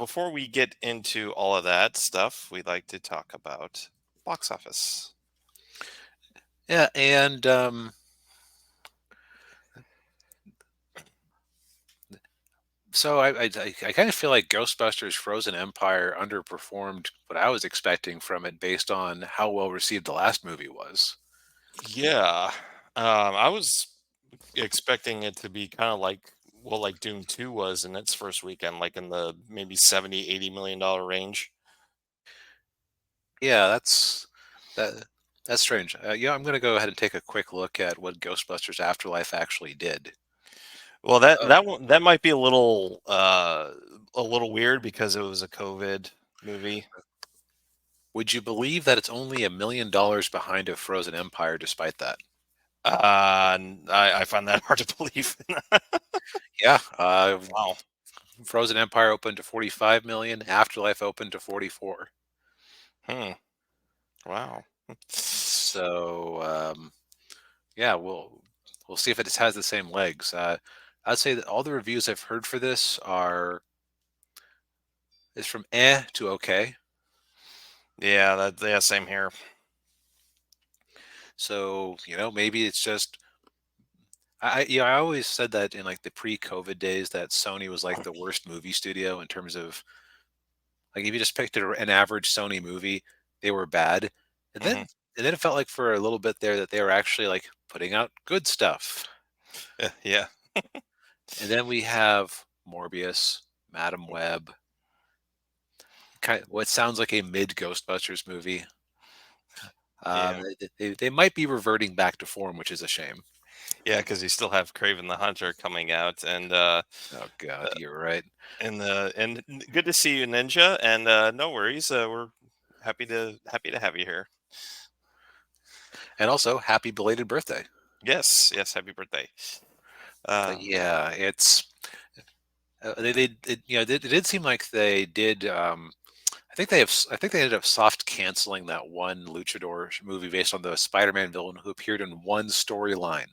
before we get into all of that stuff, we'd like to talk about box office. Yeah, and so I kind of feel like Ghostbusters Frozen Empire underperformed what I was expecting from it based on how well received the last movie was. Yeah, I was expecting it to be kind of like like Doom 2 was in its first weekend, like in the maybe 70-80 million dollar range. Yeah, that that's strange. Yeah, I'm gonna go ahead and take a quick look at what Ghostbusters Afterlife actually did. Well, that Oh, that one that might be a little weird because it was a COVID movie. would you believe that it's only $1 million behind of Frozen Empire despite that? I find that hard to believe. Yeah, Wow. Frozen Empire opened to 45 million, Afterlife opened to 44. Hmm. Wow. So yeah, we'll see if it has the same legs. I'd say that all the reviews I've heard for this are is from to okay. Yeah, same here. So maybe it's just I always said that in like the pre-COVID days that Sony was like the worst movie studio in terms of like if you just picked an average Sony movie, they were bad, and Hmm. then it felt like for a little bit there that they were actually like putting out good stuff. Yeah. And then we have Morbius, Madam Web, kind of what sounds like a mid Ghostbusters movie. Yeah. They might be reverting back to form, which is a shame. Yeah, because you still have Craven the Hunter coming out, and Oh God, you're right. good to see you, Ninja. And no worries, we're happy to have you here. And also, happy belated birthday. Yes, yes, happy birthday. Um, Yeah, it's it did seem like they did. I think they ended up soft canceling that one Luchador movie based on the Spider-Man villain who appeared in one storyline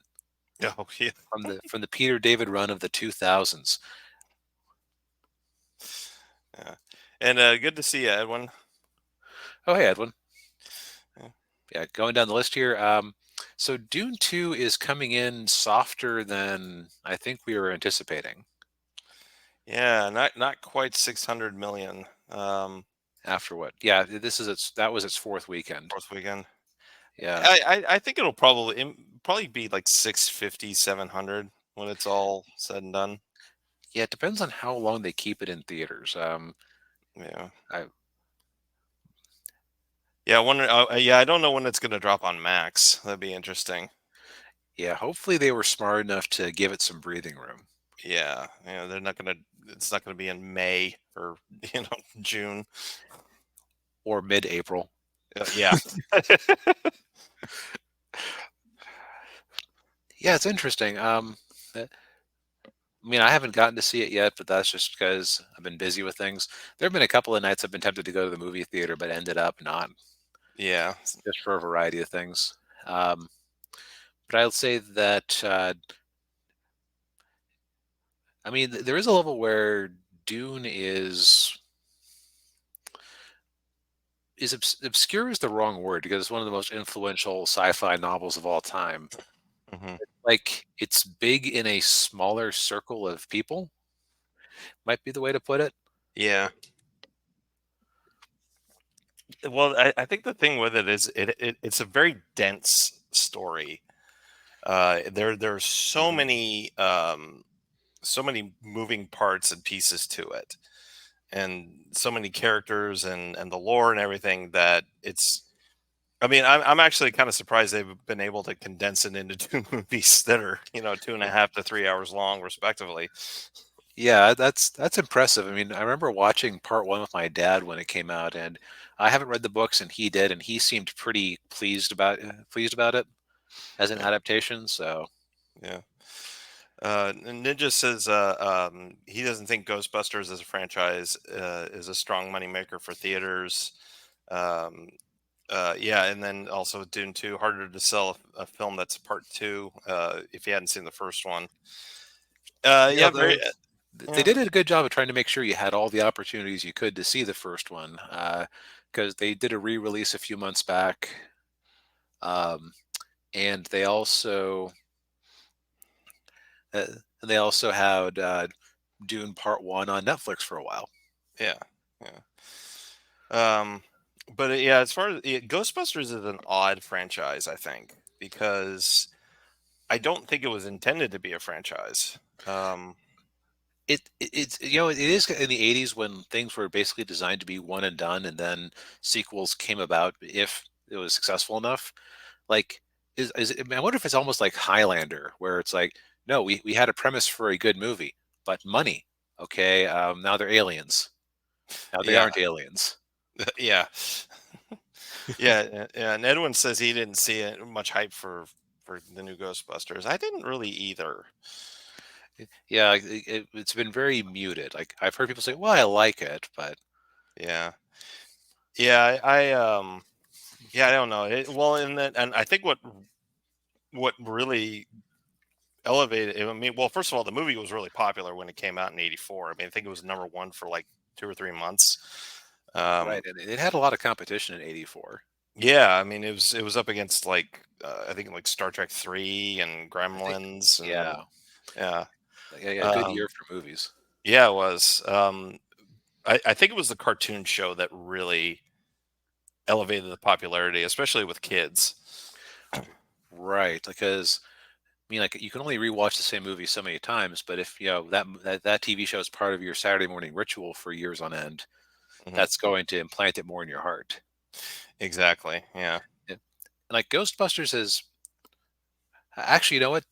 oh yeah, from the Peter David run of the 2000s. yeah, and good to see you, Edwin. Oh, hey, Edwin. Yeah, Yeah, going down the list here. So Dune 2 is coming in softer than I think we were anticipating. yeah, not quite 600 million. After what? Yeah, that was its fourth weekend. Fourth weekend. Yeah. I think it'll probably be like 650, 700 when it's all said and done. Yeah, it depends on how long they keep it in theaters. Yeah. I Yeah, I wonder. Yeah, I don't know when it's going to drop on Max. That'd be interesting. yeah, hopefully they were smart enough to give it some breathing room Yeah, they're not going to. It's not going to be in May or June. or mid-April. Yeah, Yeah, it's interesting. I mean, I haven't gotten to see it yet, but that's just because I've been busy with things. There have been a couple of nights I've been tempted to go to the movie theater, but ended up not, yeah, just for a variety of things. Um, but I'll say that I mean, there is a level where Dune obscure is the wrong word because it's one of the most influential sci-fi novels of all time. hmm Like it's big in a smaller circle of people, might be the way to put it. yeah. Well, I think the thing with it is it's a very dense story. There's Mhm. so many moving parts and pieces to it, and so many characters and the lore and everything that it's. I mean, I'm actually kind of surprised they've been able to condense it into two movies that are 2.5 to 3 hours long, respectively. Yeah, that's impressive. I mean, I remember watching part one with my dad when it came out, and I haven't read the books, and he did, and he seemed pretty pleased about it as an Yeah, adaptation. So yeah. Ninja says he doesn't think Ghostbusters as a franchise is a strong moneymaker for theaters. Um, yeah, and then also Dune 2, harder to sell a film that's part two if you hadn't seen the first one. yeah, Yeah, very. They Yeah. did a good job of trying to make sure you had all the opportunities you could to see the first one, because they did a re-release a few months back, um, and uh, they also had Dune Part One on Netflix for a while. Yeah. Yeah. Um, but yeah, as far as Ghostbusters is an odd franchise, I think, because I don't think it was intended to be a franchise. Um, It's it is in the 80s when things were basically designed to be one and done, and then sequels came about if it was successful enough. Like, I wonder if it's almost like Highlander, where it's like, no, we had a premise for a good movie, but money. Okay, now they're aliens. Now they yeah, aren't aliens. yeah, yeah. And Edwin says he didn't see much hype for the new Ghostbusters. I didn't really either. Yeah, it's been very muted. Like I've heard people say, well, I like it, but Yeah, yeah. Yeah, I don't know. Well, and I think what really elevated. I mean, well, first of all, the movie was really popular when it came out in '84. I mean, I think it was number one for like 2 or 3 months. right, Um, and it had a lot of competition in '84. yeah, I mean, it was up against like I think like Star Trek 3 and I think, Gremlins and yeah, yeah, yeah, yeah, good year um, for movies. yeah, it was. I think it was the cartoon show that really elevated the popularity, especially with kids. Right, because I mean, like you can only rewatch the same movie so many times, but if that TV show is part of your Saturday morning ritual for years on end, Hmm. that's going to implant it more in your heart. Exactly. Yeah. Yeah. And like Ghostbusters is actually, you know what?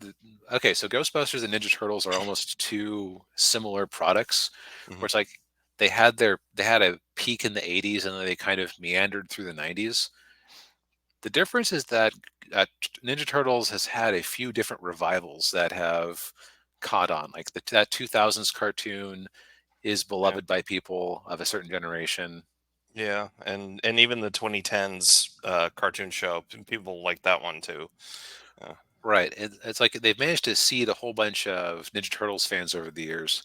Okay, so Ghostbusters and Ninja Turtles are almost two similar products, Hmm. where it's like they had a peak in the '80s and then they kind of meandered through the '90s. The difference is that Ninja Turtles has had a few different revivals that have caught on. Like that 2000s cartoon is Yeah. beloved by people of a certain generation. Yeah. And even the 2010s cartoon show, people like that one too. Yeah. Right. It's like they've managed to seed a whole bunch of Ninja Turtles fans over the years.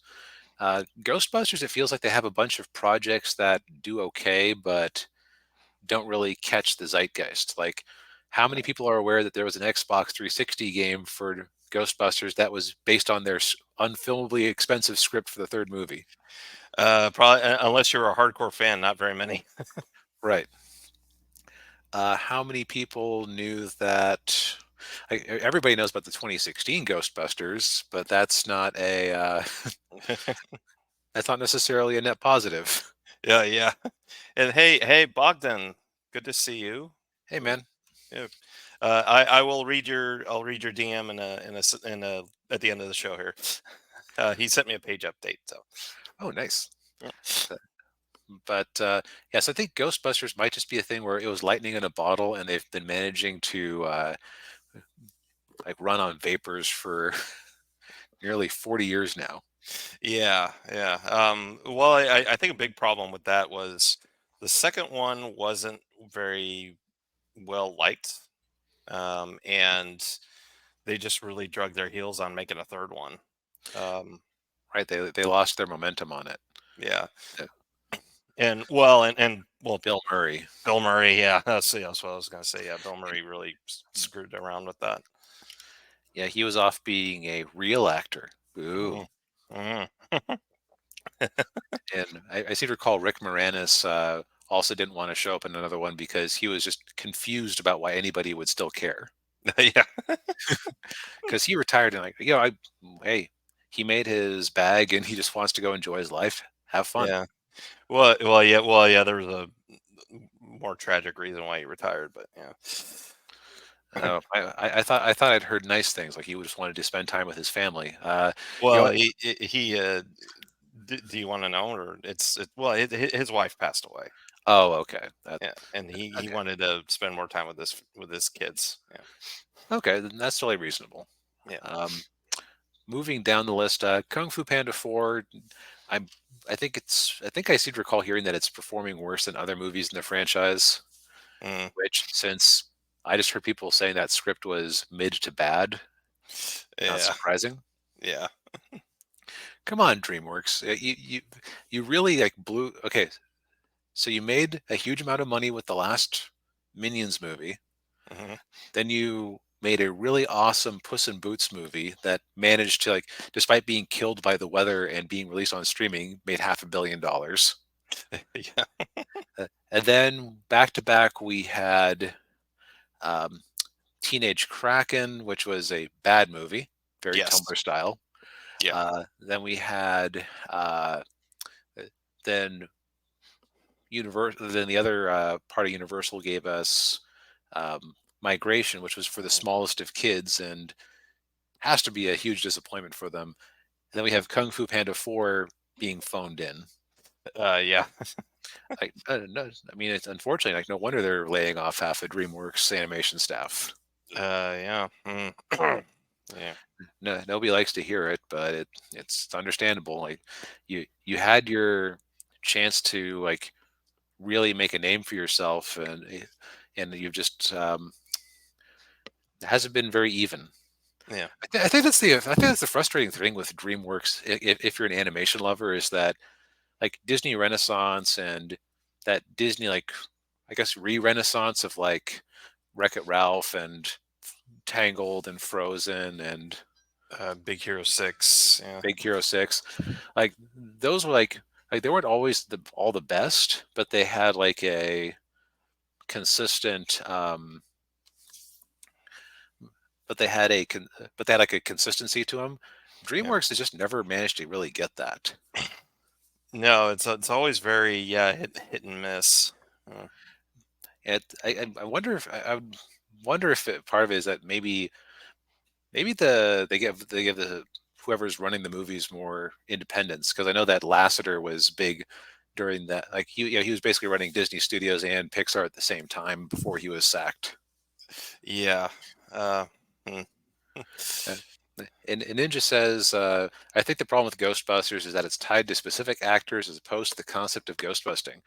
Ghostbusters, it feels like they have a bunch of projects that do okay, but don't really catch the zeitgeist. Like, how many people are aware that there was an Xbox 360 game for Ghostbusters that was based on their unfilmably expensive script for the third movie? Probably unless you're a hardcore fan, not very many. Right. How many people knew that? Everybody knows about the 2016 Ghostbusters, but that's not a that's not necessarily a net positive. Yeah, yeah. And hey, Bogdan, good to see you. Hey, Uh, man. Yeah. I will read I'll read your DM in a at the end of the show here. He sent me a page update, so Oh, nice. yeah. But yes, I think Ghostbusters might just be a thing where it was lightning in a bottle, and they've been managing to like run on vapors for nearly 40 years now. Yeah, yeah. Well, I think a big problem with that was the second one wasn't very well liked, and they just really drug their heels on making a third one. Um, Right? They lost their momentum on it. yeah, Uh, and Bill Murray, Bill Murray, yeah, that's what I was gonna say. Yeah, Bill Murray really screwed around with that. yeah, he was off being a real actor. Boo. Mhm. Mhm. And I seem to recall Rick Moranis also didn't want to show up in another one because he was just confused about why anybody would still care. Yeah, Because he retired and like, hey, he made his bag and he just wants to go enjoy his life, have fun. yeah. Well, yeah. There was a more tragic reason why he retired, but yeah. I thought I'd heard nice things, like he just wanted to spend time with his family. You know, Well, do you want to know, or well, his wife passed away. oh, okay, Yeah, and he okay, wanted to spend more time with his kids. Yeah, okay, then that's totally reasonable. yeah. Um, moving down the list, Kung Fu Panda 4. I'm, I think I seem to recall hearing that it's performing worse than other movies in the franchise. Mm, Which, since I just heard people saying that script was mid to bad, not yeah, surprising. yeah. Come on, DreamWorks. You really like blew. Okay, so you made a huge amount of money with the last Minions movie. Hmm. Then you made a really awesome Puss in Boots movie that managed to, like, despite being killed by the weather and being released on streaming, made $500 million. Yeah. And then back to back, we had um, Teenage Kraken, which was a bad movie, very Yes. Tumblr style. Yeah. Then we had then Then the other part of Universal gave us Migration, which was for the smallest of kids and has to be a huge disappointment for them. And then we have Kung Fu Panda 4 being phoned in. Yeah. Like, no, I mean, it's unfortunately like no wonder they're laying off half the DreamWorks animation staff. Yeah. Yeah. No, nobody likes to hear it, but it's understandable. Like, you had your chance to like really make a name for yourself, and you've just it hasn't been very even. Yeah. I think that's the frustrating thing with DreamWorks. If you're an animation lover, is that like Disney Renaissance and that Disney, like, I guess, re-renaissance of like Wreck-It Ralph and Tangled and Frozen and Big Hero 6. Yeah. Big Hero 6. Like those were like they weren't always all the best, but they had like a consistent but they had but they had like a consistency to them. Yeah. DreamWorks has just never managed to really get that. No, it's always very, yeah, hit and miss. I wonder if I would wonder if part of it is that maybe they give the whoever's running the movies more independence, because I know that Lasseter was big during that, like he was basically running Disney Studios and Pixar at the same time before he was sacked. Yeah. Uh, hmm. Uh, and Ninja says, I think the problem with Ghostbusters is that it's tied to specific actors as opposed to the concept of ghostbusting.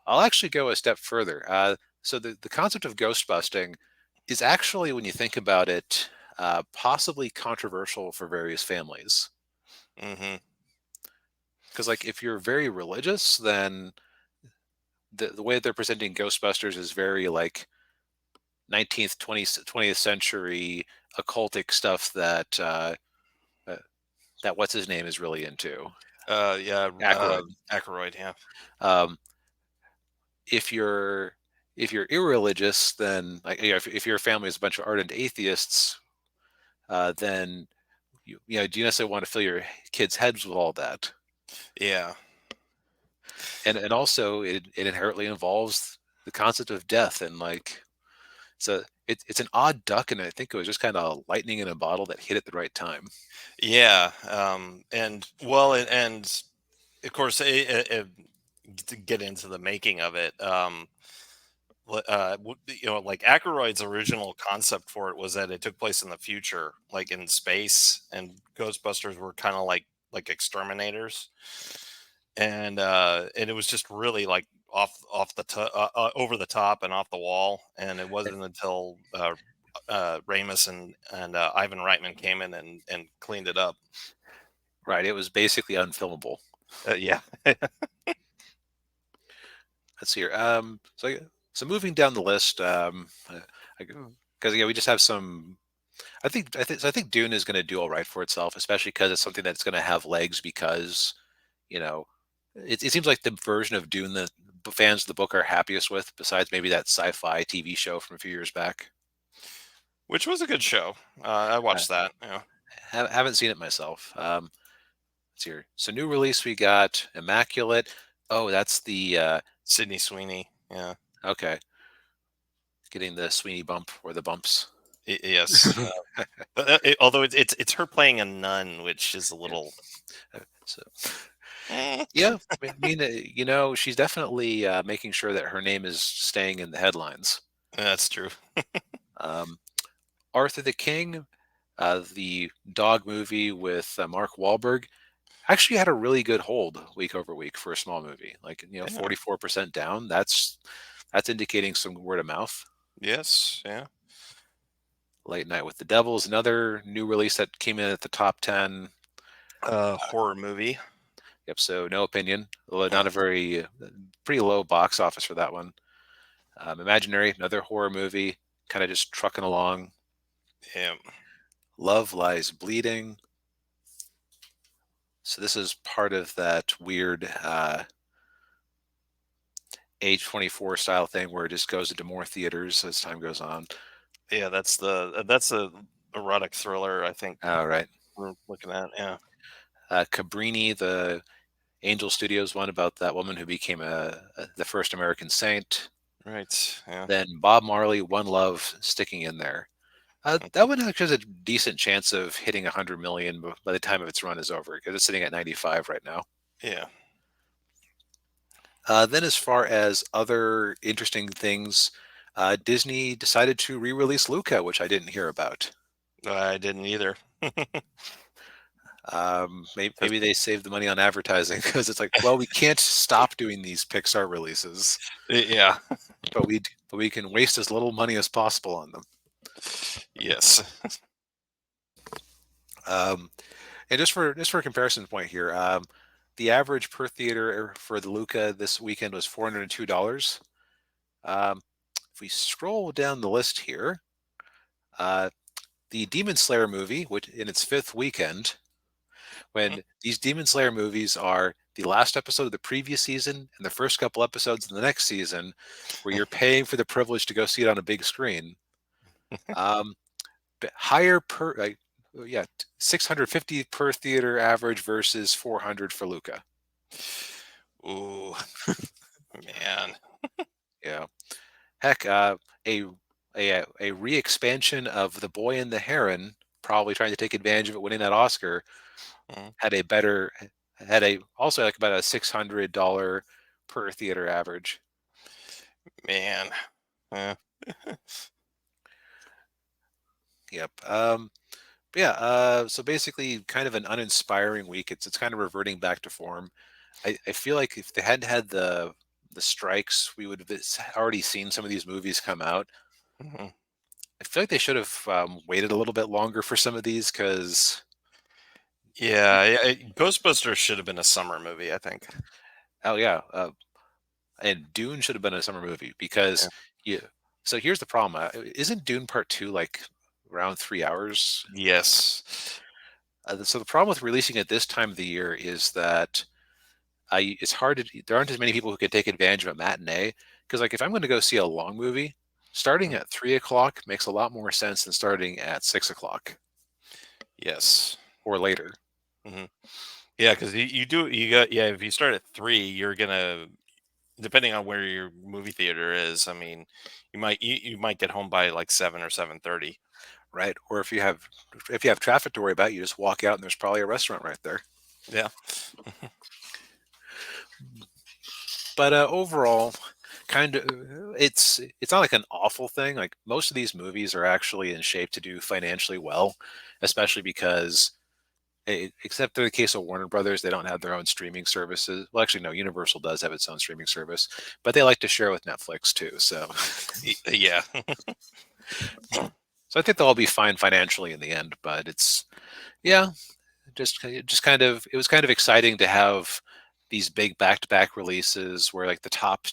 I'll actually go a step further. So the concept of ghostbusting is actually, when you think about it, possibly controversial for various families. Hmm. Because, like, if you're very religious, then the way they're presenting Ghostbusters is very like 19th, 20th century occultic stuff uh, that what's his name is really into. Yeah. Aykroyd. Ackroyd. Yeah. Um, if you're if you're irreligious, then like, if your family is a bunch of ardent atheists, then do you necessarily want to fill your kids' heads with all that? Yeah. And also it inherently involves the concept of death, and like it's an odd duck, and I think it was just kind of lightning in a bottle that hit at the right time. Yeah. And well, and of course, to get into the making of it, like Ackroyd's original concept for it was that it took place in the future, like in space, and Ghostbusters were kind of like exterminators, and it was just really like over the top and off the wall, and it Eh, wasn't until Ramus and Ivan Reitman came in and cleaned it up. right, it was basically unfilmable. Yeah. Let's see here. So moving down the list, because we just have some. I think Dune is going to do all right for itself, especially because it's something that's going to have legs. Because you know, it seems like the version of Dune that fans of the book are happiest with, besides maybe that sci-fi TV show from a few years back. Which was a good show. I Uh, watched that. Yeah. haven't seen it myself. Let's see here. So new release, we got Immaculate. Oh, that's the Sydney Sweeney. Yeah. okay. Getting the Sweeney bump or the bumps. Yes. Although it's her playing a nun, which is a Yeah. little. So Eh. yeah, I mean, she's definitely making sure that her name is staying in the headlines. That's true. Um, Arthur the King, the dog movie with Mark Wahlberg, actually had a really good hold week over week for a small movie. Like, Yeah. 44% down. That's indicating some word of mouth. Yes. Yeah. Late Night with the Devil is another new release that came in at the top 10. Horror movie. Yep. So no opinion. Although not Uh, a very pretty low box office for that one. Imaginary, another horror movie, kind of just trucking along. yeah, Love Lies Bleeding. So this is part of that weird A24 style thing where it just goes into more theaters as time goes on. yeah. That's a erotic thriller. I think All right. we're looking at. Yeah, Cabrini, the Angel Studios one about that woman who became the first American saint. right. Yeah. Then Bob Marley, One Love, sticking in there. That one actually has a decent chance of hitting 100 million by the time of its run is over because it's sitting at 95 right now. Yeah. Then, as far as other interesting things, Disney decided to re-release Luca, which I didn't hear about. I didn't either. Because Maybe they saved the money on advertising because it's like, well, we can't stop doing these Pixar releases, yeah. but we can waste as little money as possible on them. Yes. Um, and just for a comparison point here, the average per theater for the Luca this weekend was $402. Um, if we scroll down the list here, uh, the Demon Slayer movie, which in its fifth weekend, when these Demon Slayer movies are the last episode of the previous season and the first couple episodes of the next season, where you're paying for the privilege to go see it on a big screen. Um, but higher per, yeah, 650 per theater average versus 400 for Luca. Ooh, man. Yeah, heck, a a re-expansion of The Boy and the Heron, probably trying to take advantage of it, winning that Oscar, Mm, had a better had a also like about a $600 per theater average. man. Yeah. Yep. But yeah. So basically, kind of an uninspiring week. It's kind of reverting back to form. I feel like if they hadn't had the strikes, we would have already seen some of these movies come out. Mhm. I feel like they should have waited a little bit longer for some of these because Ghostbusters should have been a summer movie, I think. oh yeah, and Dune should have been a summer movie because Yeah. yeah. So here's the problem: isn't Dune Part Two like around 3 hours? Yes. So the problem with releasing it this time of the year is that it's hard to. There aren't as many people who can take advantage of a matinee because, like, if I'm going to go see a long movie, starting Mm, at 3 o'clock makes a lot more sense than starting at 6 o'clock yes. or later. Hmm. Yeah, because you got yeah. If you start at 3, you're gonna depending on where your movie theater is. I mean, you might get home by like 7 or 7:30. Right? Or if you have traffic to worry about, you just walk out and there's probably a restaurant right there. Yeah. But overall, kind of, it's not like an awful thing. Like most of these movies are actually in shape to do financially well, especially because, except in the case of Warner Brothers, they don't have their own streaming services. Well, actually, no, Universal does have its own streaming service, but they like to share with Netflix too. So, Yeah. so I think they'll all be fine financially in the end. But it's yeah, just kind of it was kind of exciting to have these big back-to-back releases where like the top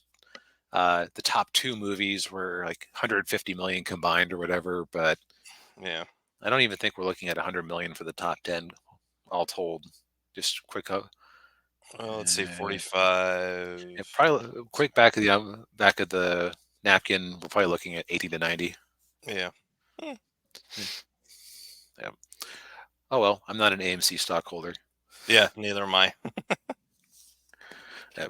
two movies were like 150 million combined or whatever, but Yeah. I don't even think we're looking at 100 million for the top 10 all told. Just quick, Well, let's see, yeah, 45. probably quick back of the napkin. We're probably looking at 80 to 90. Yeah. Hmm. Yeah. Oh well, I'm not an AMC stockholder. Yeah, neither am I. Yeah.